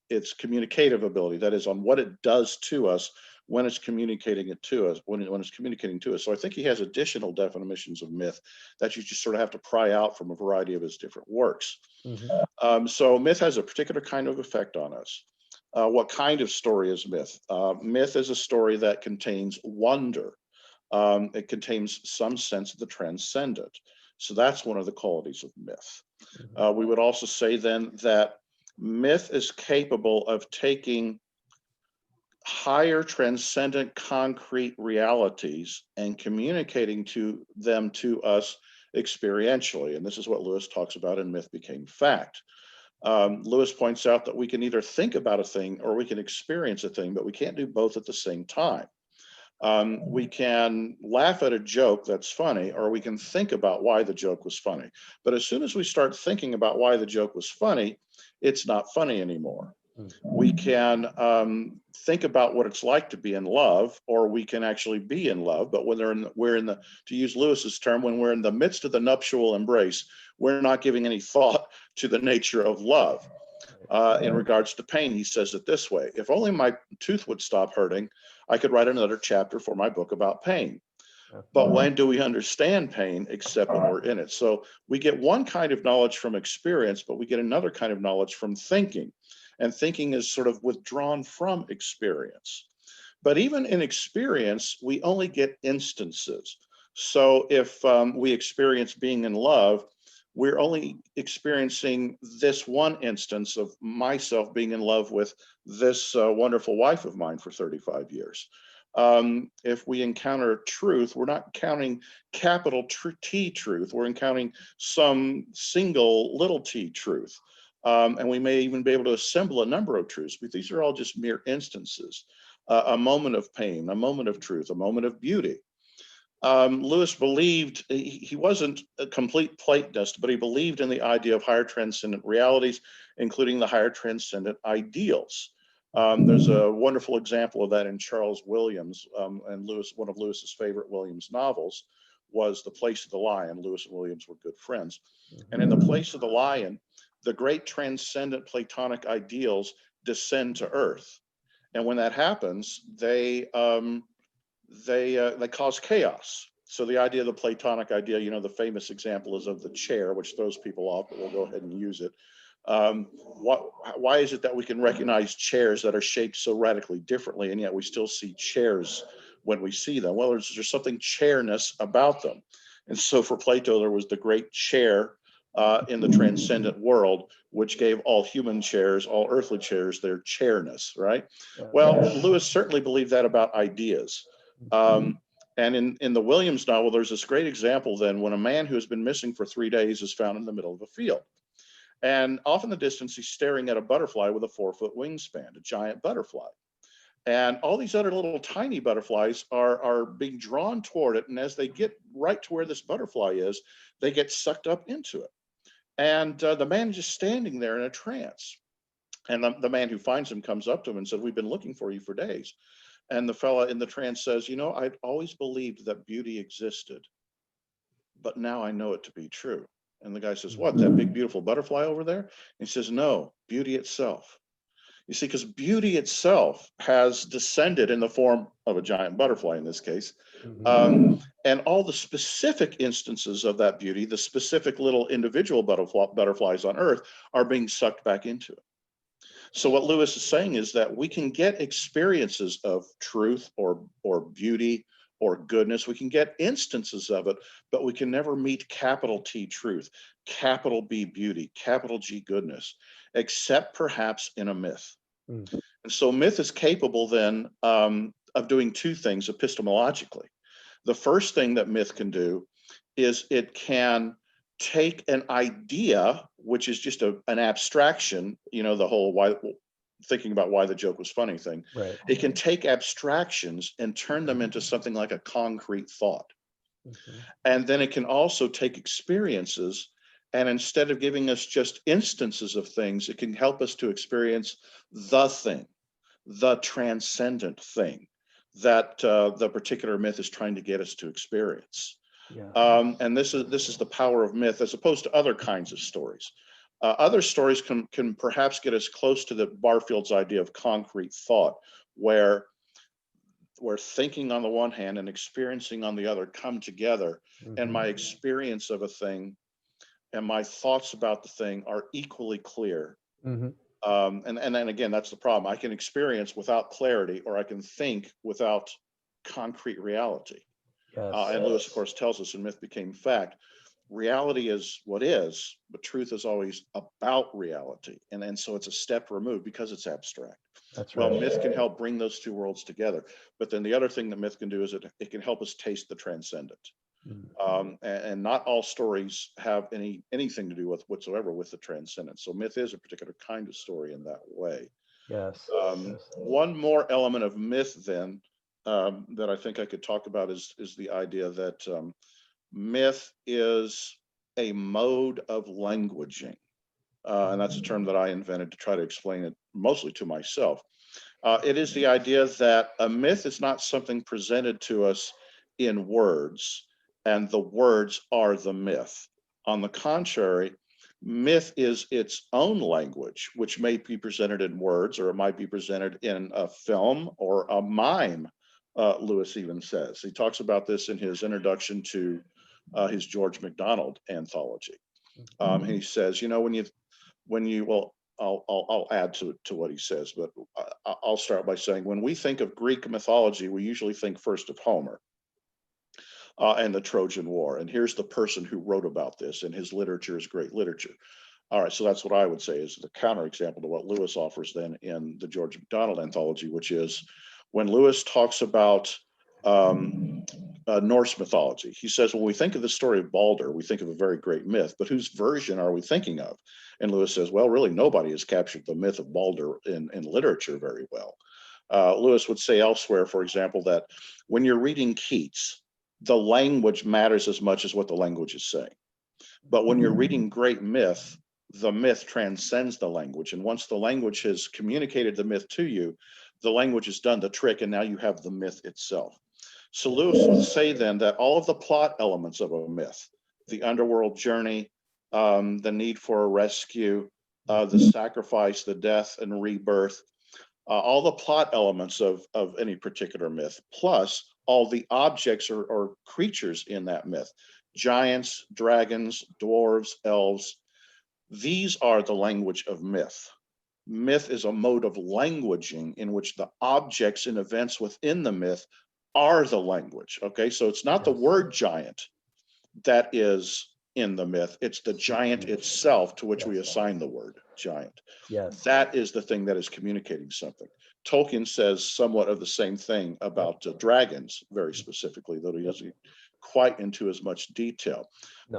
its communicative ability, that is, on what it does to us when it's communicating it to us, when it's communicating to us. So I think he has additional definitions of myth that you just sort of have to pry out from a variety of his different works. Mm-hmm. So myth has a particular kind of effect on us. What kind of story is myth? Myth is a story that contains wonder. It contains some sense of the transcendent. So that's one of the qualities of myth. Mm-hmm. We would also say then that myth is capable of taking higher transcendent concrete realities and communicating to them to us experientially. And this is what Lewis talks about in Myth Became Fact. Lewis points out that we can either think about a thing or we can experience a thing, but we can't do both at the same time. We can laugh at a joke that's funny, or we can think about why the joke was funny. But as soon as we start thinking about why the joke was funny, it's not funny anymore. We can think about what it's like to be in love, or we can actually be in love. But when we're in the, to use Lewis's term, when we're in the midst of the nuptial embrace, we're not giving any thought to the nature of love. In regards to pain, he says it this way: if only my tooth would stop hurting, I could write another chapter for my book about pain. But when do we understand pain except when we're in it? So we get one kind of knowledge from experience, but we get another kind of knowledge from thinking. And thinking is sort of withdrawn from experience. But even in experience, we only get instances. So if we experience being in love, we're only experiencing this one instance of myself being in love with this wonderful wife of mine for 35 years. If we encounter truth, we're not counting capital T truth, we're encountering some single little t truth. And we may even be able to assemble a number of truths, but these are all just mere instances. A moment of pain, a moment of truth, a moment of beauty. Lewis believed, he wasn't a complete Platonist, but he believed in the idea of higher transcendent realities, including the higher transcendent ideals. There's a wonderful example of that in Charles Williams, and Lewis, one of Lewis's favorite Williams novels was The Place of the Lion. Lewis and Williams were good friends. And in The Place of the Lion, the great transcendent Platonic ideals descend to earth. And when that happens, they cause chaos. So the idea of the Platonic idea, you know, the famous example is of the chair, which throws people off, but we'll go ahead and use it. Why is it that we can recognize chairs that are shaped so radically differently, and yet we still see chairs when we see them? Well, there's something chairness about them. And so for Plato, there was the great chair in the transcendent world, which gave all human chairs, all earthly chairs, their chairness, right? Well, Lewis certainly believed that about ideas. And in the Williams novel, there's this great example then when a man who has been missing for 3 days is found in the middle of a field. And off in the distance, he's staring at a butterfly with a 4-foot wingspan, a giant butterfly. And all these other little tiny butterflies are being drawn toward it. And as they get right to where this butterfly is, they get sucked up into it. And the man is just standing there in a trance. And the man who finds him comes up to him and says, "We've been looking for you for days." And the fella in the trance says, "You know, I'd always believed that beauty existed, but now I know it to be true." And the guy says, "What, that big, beautiful butterfly over there?" And he says, "No, beauty itself." You see, because beauty itself has descended in the form of a giant butterfly in this case. And all the specific instances of that beauty, the specific little individual butterflies on earth, are being sucked back into it. So what Lewis is saying is that we can get experiences of truth or beauty or goodness. We can get instances of it, but we can never meet capital T truth, capital B beauty, capital G goodness, except perhaps in a myth. And so myth is capable then of doing two things epistemologically. The first thing that myth can do is it can take an idea, which is just an abstraction, the whole thinking about why the joke was funny thing. Right. It can take abstractions and turn them into something like a concrete thought. And then it can also take experiences, and instead of giving us just instances of things, it can help us to experience the thing, the transcendent thing that the particular myth is trying to get us to experience. And this is the power of myth as opposed to other kinds of stories. Other stories can perhaps get us close to the Barfield's idea of concrete thought, where thinking on the one hand and experiencing on the other come together, and my experience of a thing and my thoughts about the thing are equally clear. And then again, that's the problem. I can experience without clarity, or I can think without concrete reality. And Lewis, of course, tells us in Myth Became Fact, reality is what is, but truth is always about reality. And so it's a step removed because it's abstract. That's right. Well, myth can help bring those two worlds together. But then the other thing that myth can do is it can help us taste the transcendent. And not all stories have anything to do with whatsoever with the transcendent. So myth is a particular kind of story in that way. Yes. One more element of myth then that I think I could talk about is the idea that myth is a mode of languaging. And that's a term that I invented to try to explain it mostly to myself. It is the idea that a myth is not something presented to us in words, and the words are the myth. On the contrary, myth is its own language, which may be presented in words, or it might be presented in a film or a mime, Lewis even says. He talks about this in his introduction to his George MacDonald anthology. He says, I'll add to what he says, but I'll start by saying, when we think of Greek mythology, we usually think first of Homer and the Trojan War. And here's the person who wrote about this, and his literature is great literature. All right, so that's what I would say is the counterexample to what Lewis offers then in the George MacDonald anthology, which is when Lewis talks about Norse mythology. He says, when we think of the story of Balder, we think of a very great myth, but whose version are we thinking of? And Lewis says, well, really nobody has captured the myth of Balder in literature very well. Lewis would say elsewhere, for example, that when you're reading Keats, the language matters as much as what the language is saying. But when you're reading great myth, the myth transcends the language. And once the language has communicated the myth to you, the language has done the trick, and now you have the myth itself. So Lewis would say then that all of the plot elements of a myth, the underworld journey, the need for a rescue, the sacrifice, the death and rebirth, all the plot elements of any particular myth, plus all the objects or creatures in that myth, giants, dragons, dwarves, elves, these are the language of myth. Myth is a mode of languaging in which the objects and events within the myth are the language. Okay, so it's not the word giant that is in the myth, it's the giant itself to which we assign the word giant. That is the thing that is communicating something. Tolkien says somewhat of the same thing about dragons, very specifically, though he doesn't quite into as much detail.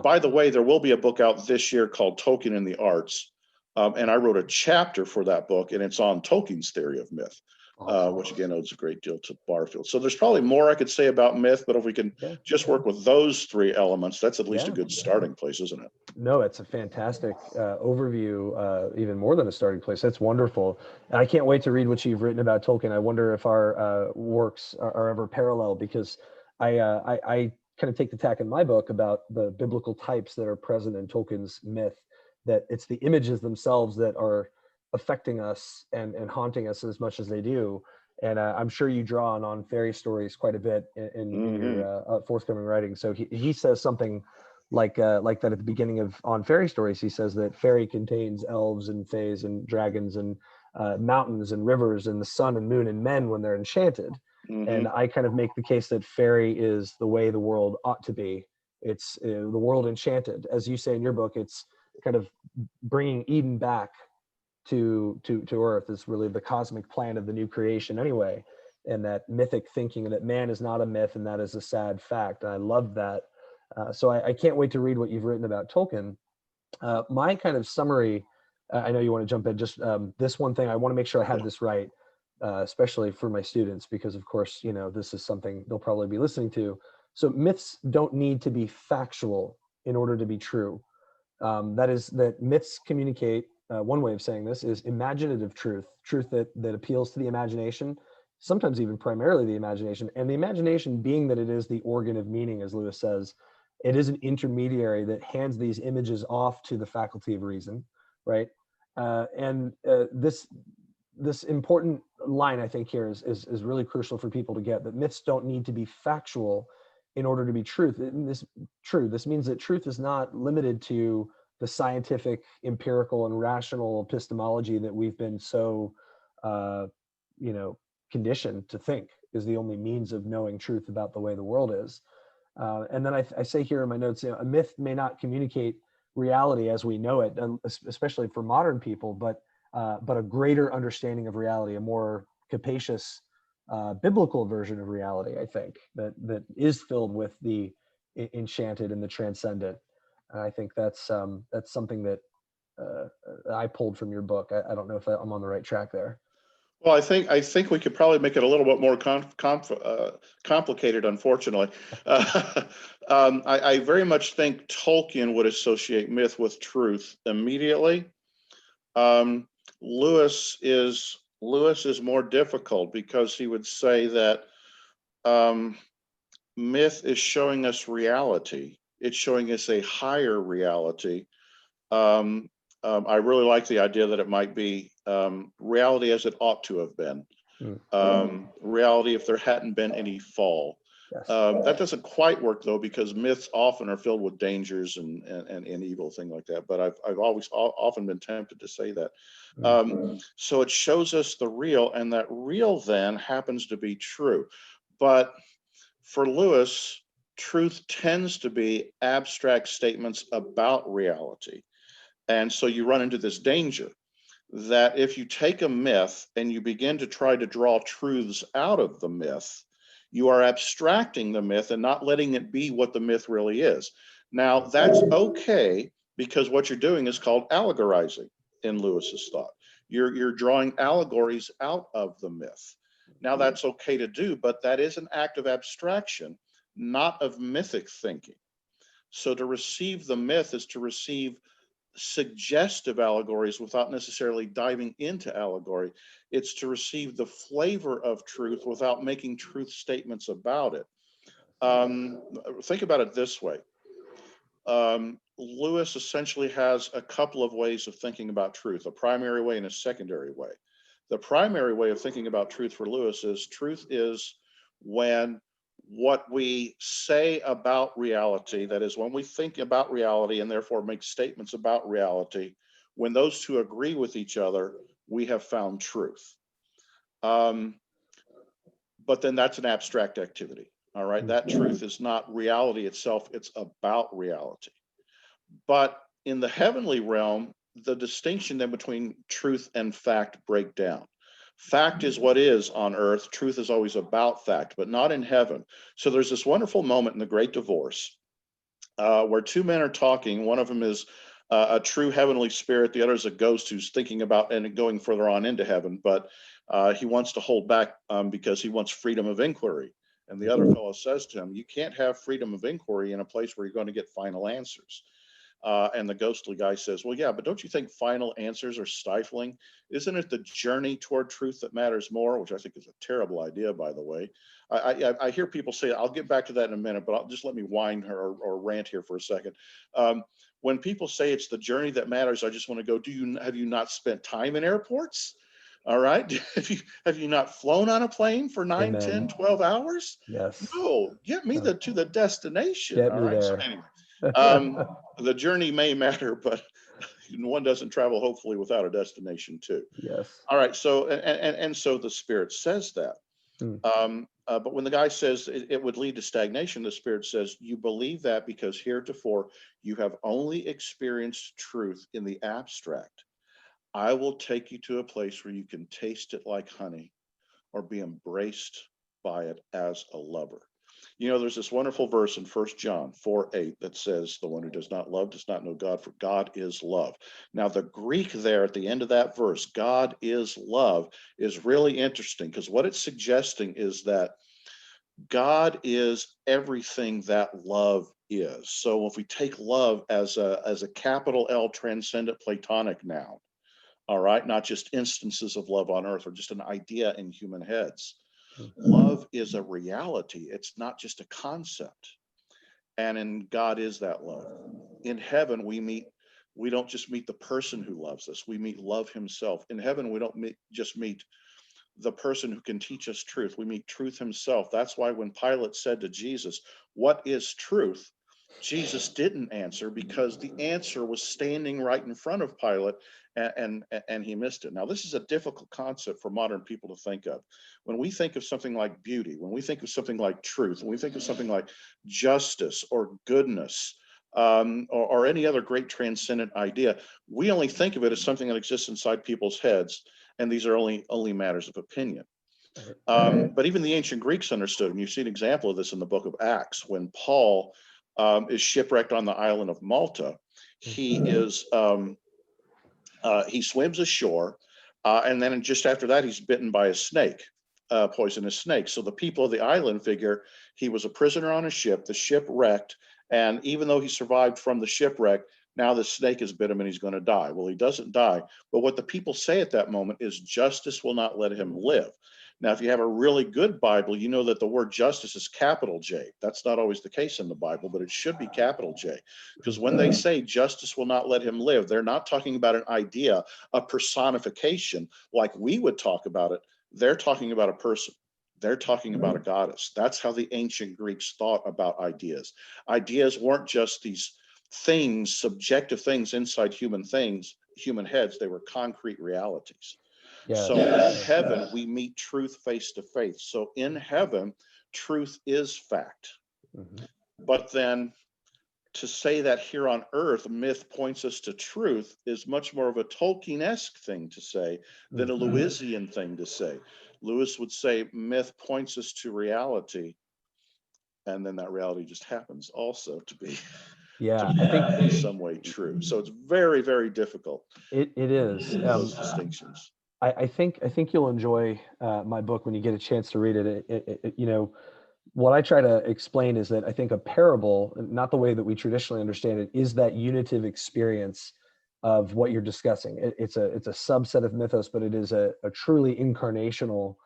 By the way, there will be a book out this year called Tolkien and the Arts, and I wrote a chapter for that book, and it's on Tolkien's theory of myth. Which again owes a great deal to Barfield. So there's probably more I could say about myth, but if we can just work with those three elements, that's at least a good starting place, isn't it? No, it's a fantastic overview, even more than a starting place. That's wonderful. And I can't wait to read what you've written about Tolkien. I wonder if our works are ever parallel, because I kind of take the tack in my book about the biblical types that are present in Tolkien's myth, that it's the images themselves that are affecting us and haunting us as much as they do. And I'm sure you draw on fairy stories quite a bit in your forthcoming writing. So he says something like that at the beginning of On Fairy Stories. He says that fairy contains elves and fays and dragons and mountains and rivers and the sun and moon and men when they're enchanted. And I kind of make the case that fairy is the way the world ought to be. It's the world enchanted, as you say in your book. It's kind of bringing Eden back to Earth. Is really the cosmic plan of the new creation, anyway. And that mythic thinking that man is not a myth, and that is a sad fact. And I love that. So I can't wait to read what you've written about Tolkien. My kind of summary. I know you want to jump in. Just this one thing. I want to make sure I have this right, especially for my students, because of course, this is something they'll probably be listening to. So myths don't need to be factual in order to be true. That myths communicate. One way of saying this is imaginative truth that appeals to the imagination, sometimes even primarily the imagination, and the imagination being that it is the organ of meaning, as Lewis says. It is an intermediary that hands these images off to the faculty of reason, right? And this important line, I think, here is really crucial for people to get, that myths don't need to be factual in order to be truth. This means that truth is not limited to the scientific, empirical, and rational epistemology that we've been so, conditioned to think is the only means of knowing truth about the way the world is. And then I say here in my notes, a myth may not communicate reality as we know it, especially for modern people, but a greater understanding of reality, a more capacious biblical version of reality, I think, that is filled with the enchanted and the transcendent. And I think that's something that I pulled from your book. I don't know if I'm on the right track there. Well, I think we could probably make it a little bit more complicated, unfortunately. I very much think Tolkien would associate myth with truth immediately. Lewis is more difficult, because he would say that myth is showing us reality. It's showing us a higher reality. I really like the idea that it might be reality as it ought to have been. Reality if there hadn't been any fall. Yes. That doesn't quite work, though, because myths often are filled with dangers and evil, thing like that. But I've always often been tempted to say that. So it shows us the real, and that real then happens to be true. But for Lewis, truth tends to be abstract statements about reality. And so you run into this danger that if you take a myth and you begin to try to draw truths out of the myth, you are abstracting the myth and not letting it be what the myth really is. Now, that's okay, because what you're doing is called allegorizing in Lewis's thought. You're drawing allegories out of the myth. Now, that's okay to do, but that is an act of abstraction, not of mythic thinking. So to receive the myth is to receive suggestive allegories without necessarily diving into allegory. It's to receive the flavor of truth without making truth statements about it. Think about it this way. Lewis essentially has a couple of ways of thinking about truth, a primary way and a secondary way. The primary way of thinking about truth for Lewis is truth is when what we say about reality, that is, when we think about reality and therefore make statements about reality, when those two agree with each other, we have found truth. But then that's an abstract activity. All right. That truth is not reality itself. It's about reality. But in the heavenly realm, the distinction then between truth and fact break down. Fact is what is on earth. Truth is always about fact, but not in heaven. So there's this wonderful moment in the Great Divorce where two men are talking. One of them is a true heavenly spirit. The other is a ghost who's thinking about and going further on into heaven, but he wants to hold back because he wants freedom of inquiry. And the other fellow says to him, you can't have freedom of inquiry in a place where you're going to get final answers. And the ghostly guy says, well, yeah, but don't you think final answers are stifling? Isn't it the journey toward truth that matters more? Which I think is a terrible idea, by the way. I hear people say, I'll get back to that in a minute, but just let me whine or rant here for a second. When people say it's the journey that matters, I just want to go, have you not spent time in airports? All right. Have you not flown on a plane for 9, Amen. 10, 12 hours? Yes. No, get me to the destination. Get All me right. So there. anyway, the journey may matter, but one doesn't travel hopefully without a destination too. Yes. All right. So, and so the Spirit says that. Hmm. But when the guy says it would lead to stagnation, the Spirit says, you believe that because heretofore you have only experienced truth in the abstract. I will take you to a place where you can taste it like honey or be embraced by it as a lover. You know, there's this wonderful verse in 1 John 4:8 that says, the one who does not love does not know God, for God is love. Now, the Greek there at the end of that verse, God is love, is really interesting because what it's suggesting is that God is everything that love is. So if we take love as a capital L transcendent Platonic noun, all right, not just instances of love on earth or just an idea in human heads. Love is a reality. It's not just a concept. And in God is that love. In heaven, we don't just meet the person who loves us. We meet love himself. In heaven, we don't just meet the person who can teach us truth. We meet truth himself. That's why when Pilate said to Jesus, what is truth? Jesus didn't answer because the answer was standing right in front of Pilate and he missed it. Now, this is a difficult concept for modern people to think of. When we think of something like beauty, when we think of something like truth, when we think of something like justice or goodness, or any other great transcendent idea, we only think of it as something that exists inside people's heads, and these are only matters of opinion. But even the ancient Greeks understood, and you see an example of this in the book of Acts, when Paul is shipwrecked on the island of Malta. He swims ashore, and then just after that, he's bitten by a snake, poisonous snake. So the people of the island figure he was a prisoner on a ship. The ship wrecked, and even though he survived from the shipwreck, now the snake has bit him and he's going to die. Well, he doesn't die, but what the people say at that moment is justice will not let him live. Now, if you have a really good Bible, you know that the word justice is capital J. That's not always the case in the Bible, but it should be capital J. Because when they say justice will not let him live, they're not talking about an idea, a personification like we would talk about it. They're talking about a person. They're talking about a goddess. That's how the ancient Greeks thought about ideas. Ideas weren't just these things, subjective things inside human heads. They were concrete realities. Yeah. So in heaven, we meet truth face to face. So in heaven, truth is fact. Mhm. But then to say that here on earth, myth points us to truth is much more of a Tolkien-esque thing to say than a Lewisian thing to say. Lewis would say myth points us to reality, and then that reality just happens also to be Yeah, I think in some way true. So it's very, very difficult. it is. Those distinctions. I think you'll enjoy my book when you get a chance to read it. You know, what I try to explain is that I think a parable, not the way that we traditionally understand it, is that unitive experience of what you're discussing. It's a subset of mythos, but it is a truly incarnational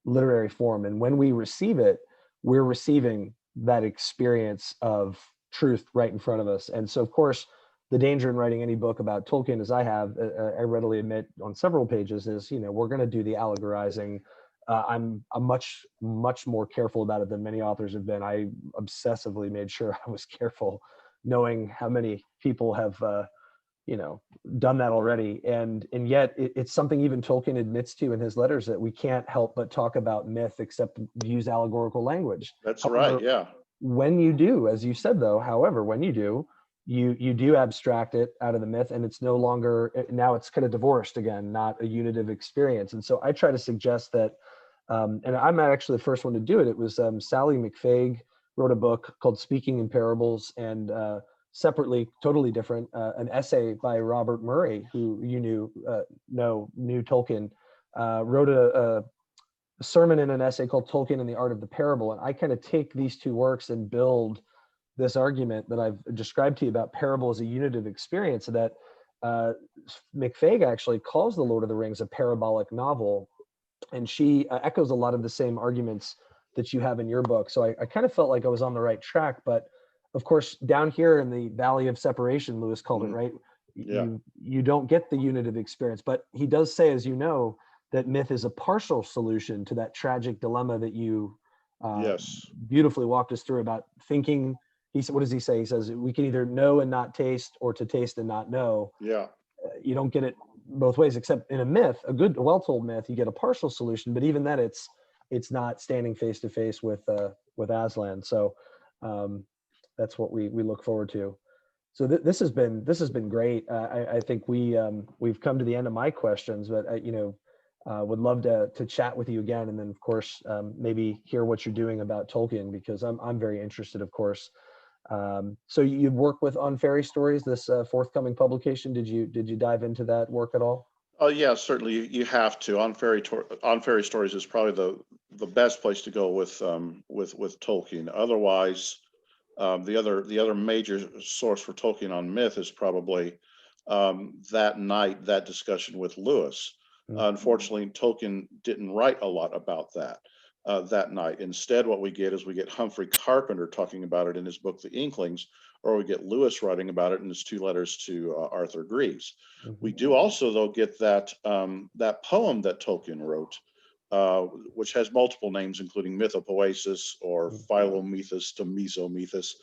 literary form. And when we receive it, we're receiving that experience of truth right in front of us. And so, of course, the danger in writing any book about Tolkien, as I have, I readily admit on several pages, is we're going to do the allegorizing. I'm much more careful about it than many authors have been. I obsessively made sure I was careful, knowing how many people have done that already, and yet it's something even Tolkien admits to in his letters, that we can't help but talk about myth except use allegorical language. That's However, right. Yeah. when you do, as you said though, however, when you do, you do abstract it out of the myth, and it's no longer, now it's kind of divorced again, not a unitive experience. And so I try to suggest that, and I'm not actually the first one to do it. It was Sally McFaig wrote a book called Speaking in Parables, and separately, totally different, an essay by Robert Murray, who you knew Tolkien, wrote a sermon and an essay called Tolkien and the Art of the Parable. And I kind of take these two works and build this argument that I've described to you about parable as a unitive experience, that uh, McFague actually calls The Lord of the Rings a parabolic novel, and she echoes a lot of the same arguments that you have in your book. So I kind of felt like I was on the right track, but of course, down here in the Valley of Separation, Lewis called it, Mhm. right? Yeah. You don't get the unitive experience, but he does say, as you know, that myth is a partial solution to that tragic dilemma that you uh, Yes. beautifully walked us through about thinking. He said, what does he say? He says we can either know and not taste, or to taste and not know. Yeah. You don't get it both ways, except in a myth, a good, well-told myth, you get a partial solution, but even then it's not standing face to face with Aslan. So um, that's what we look forward to. So this has been great. I think we've come to the end of my questions, but would love to chat with you again, and then of course maybe hear what you're doing about Tolkien, because I'm very interested, of course. So you work with On Fairy Stories, this forthcoming publication. Did you dive into that work at all? Oh yeah, certainly you have to. On Fairy Stories is probably the best place to go with Tolkien. Otherwise, the other major source for Tolkien on myth is probably that discussion with Lewis. Unfortunately, Tolkien didn't write a lot about that night. Instead, what we get Humphrey Carpenter talking about it in his book The Inklings, or we get Lewis writing about it in his 2 letters to Arthur Greaves. We do also, though, get that poem that Tolkien wrote, which has multiple names, including Mythopoesis or Philomethus to Mesomethus.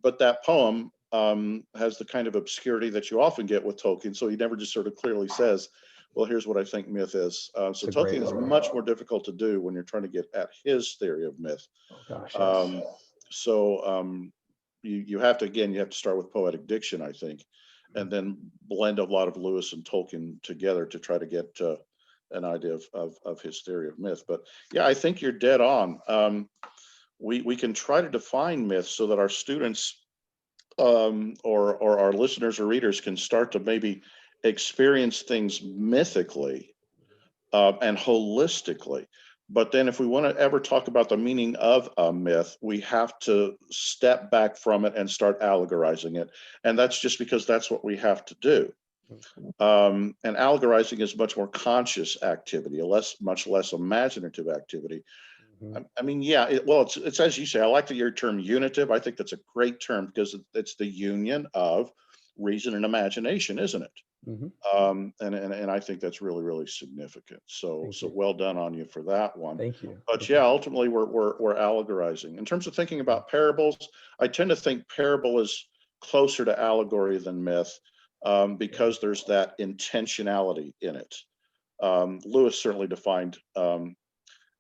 But that poem has the kind of obscurity that you often get with Tolkien, so he never just sort of clearly says, well, here's what I think myth is. So It's a great Tolkien is one. much more difficult to do when you're trying to get at his theory of myth. Oh gosh, yes. Um, so you have to, again, you have to start with poetic diction, I think, and then blend a lot of Lewis and Tolkien together to try to get an idea of his theory of myth. But yeah, I think you're dead on. We can try to define myth so that our students or our listeners or readers can start to maybe experience things mythically and holistically. But then, if we want to ever talk about the meaning of a myth, we have to step back from it and start allegorizing it. And that's just because that's what we have to do. And allegorizing is much more conscious activity, much less imaginative activity. Mhm. I mean, yeah, it's as you say. I like your term unitive. I think that's a great term because it's the union of reason and imagination, isn't it? Mhm. And I think that's really, really significant. So Thank you. well done on you for that one. Thank you. But Thank you. yeah, ultimately we're allegorizing. In terms of thinking about parables, I tend to think parable is closer to allegory than myth, because there's that intentionality in it. Lewis certainly defined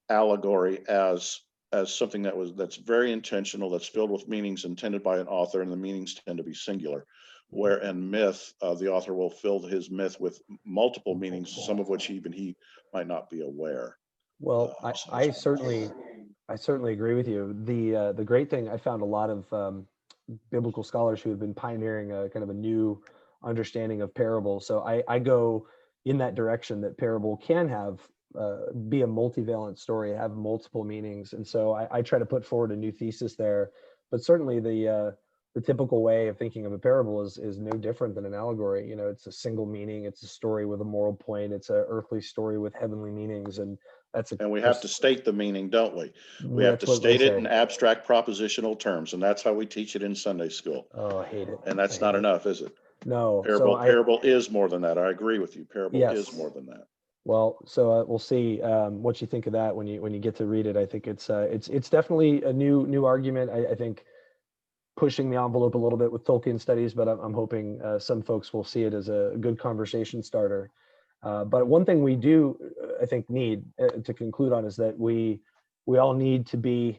allegory as something that's very intentional, that's filled with meanings intended by an author, and the meanings tend to be singular. Where in myth, the author will fill his myth with multiple meanings, some of which even he might not be aware. Well, So I certainly agree with you. The great thing, I found a lot of biblical scholars who have been pioneering a kind of a new understanding of parable. So I go in that direction, that parable can have be a multivalent story, have multiple meanings, and so I try to put forward a new thesis there. But certainly the typical way of thinking of a parable is no different than an allegory. You know, it's a single meaning, it's a story with a moral point, it's an earthly story with heavenly meanings, and that's a and we have to just state the meaning, don't we? We have to that's what they state it say. in abstract propositional terms, and that's how we teach it in Sunday school. Oh, I hate it. And I that's not hate it. enough, is it? No. So Parable is more than that. I agree with you. Parable is yes. more than that. Well, so we'll see what you think of that when you get to read it. I think it's definitely a new argument. I think pushing the envelope a little bit with Tolkien studies, but I'm hoping some folks will see it as a good conversation starter. But one thing we do, I think, need to conclude on is that we all need to be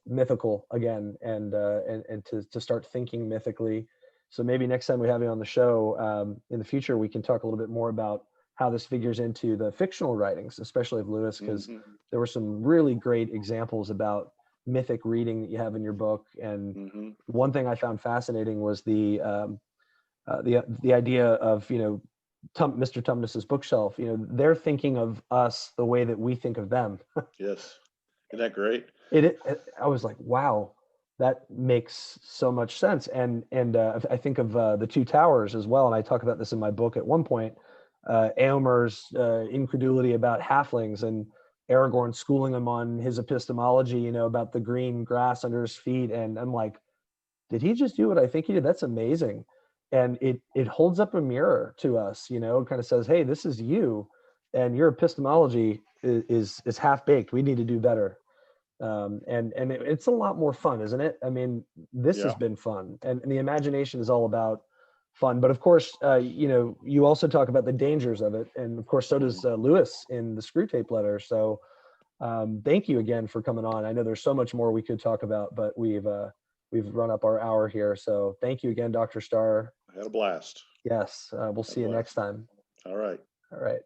mythical again, and to start thinking mythically. So maybe next time we have you on the show in the future, we can talk a little bit more about how this figures into the fictional writings, especially of Lewis, because Hmm. there were some really great examples about mythic reading that you have in your book. And Hmm. one thing I found fascinating was the idea of Mr. Tumnus's bookshelf. You know, they're thinking of us the way that we think of them. Yes. Isn't that great? I was like, wow, that makes so much sense. And I think of the Two Towers as well, and I talk about this in my book at one point. Eomer's incredulity about halflings, and Aragorn schooling him on his epistemology, about the green grass under his feet. And I'm like, did he just do what I think he did? That's amazing. And it holds up a mirror to us, it kind of says, hey, this is you, and your epistemology is half baked. We need to do better. And it's a lot more fun, isn't it? I mean, this has Yeah. been fun, and the imagination is all about fun. But of course, you also talk about the dangers of it, and of course, so Mhm. does Lewis in the Screw Tape Letter. So thank you again for coming on. I know there's so much more we could talk about, but we've run up our hour here. So thank you again, Dr. Starr. I had a blast. Yes, we'll Had see a you blast. next time. All right. All right.